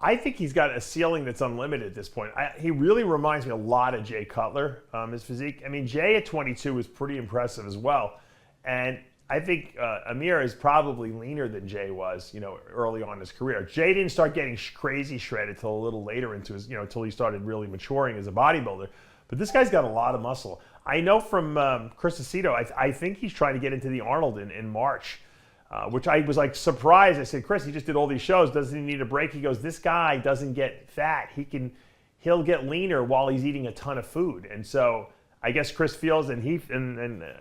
I think he's got a ceiling that's unlimited at this point. He really reminds me a lot of Jay Cutler, his physique. I mean, Jay at 22 was pretty impressive as well. And I think Emir is probably leaner than Jay was, early on in his career. Jay didn't start getting crazy shredded till a little later into his, until he started really maturing as a bodybuilder. But this guy's got a lot of muscle. I know from Chris Aceto, I think he's trying to get into the Arnold in March. Which I was like surprised. I said, Chris, he just did all these shows. Doesn't he need a break? He goes, this guy doesn't get fat. He'll get leaner while he's eating a ton of food. And so I guess Chris feels and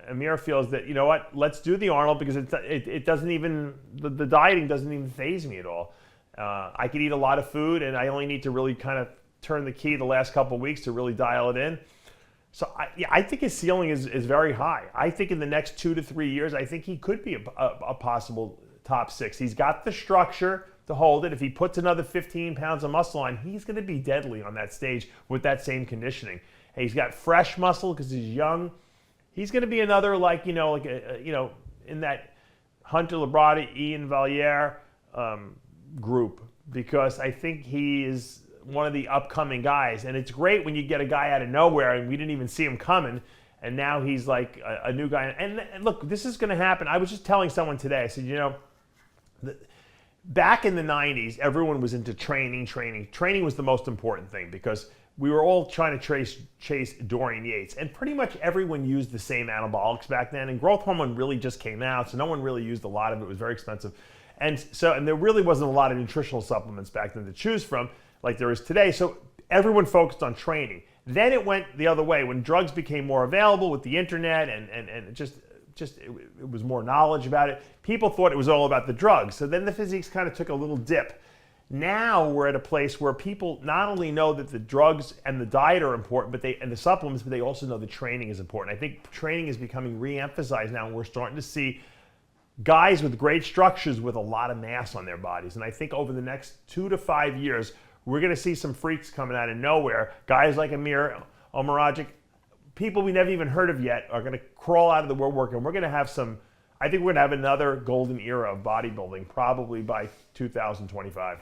Emir feels that, you know what, let's do the Arnold because it doesn't even, the dieting doesn't even faze me at all. I can eat a lot of food and I only need to really kind of turn the key the last couple of weeks to really dial it in. So I think his ceiling is very high. I think in the next 2 to 3 years, I think he could be a possible top 6. He's got the structure to hold it. If he puts another 15 pounds of muscle on, he's going to be deadly on that stage with that same conditioning. And he's got fresh muscle because he's young. He's going to be another in that Hunter Labrada, Ian Valliere group because I think he is one of the upcoming guys. And it's great when you get a guy out of nowhere and we didn't even see him coming. And now he's like a new guy. And look, this is going to happen. I was just telling someone today, I said, back in the 90s, everyone was into training. Training was the most important thing because we were all trying to chase Dorian Yates. And pretty much everyone used the same anabolics back then. And growth hormone really just came out. So no one really used a lot of it. It was very expensive. And there really wasn't a lot of nutritional supplements back then to choose from like there is today. So everyone focused on training. Then it went the other way when drugs became more available with the internet and it was more knowledge about it. People thought it was all about the drugs. So then the physiques kind of took a little dip. Now we're at a place where people not only know that the drugs and the diet are important, and the supplements, but they also know the training is important. I think training is becoming re-emphasized now, and we're starting to see guys with great structures with a lot of mass on their bodies. And I think over the next 2 to 5 years, we're going to see some freaks coming out of nowhere. Guys like Emir, Omeragic, people we never even heard of yet are going to crawl out of the woodwork, and we're going to have I think we're going to have another golden era of bodybuilding probably by 2025.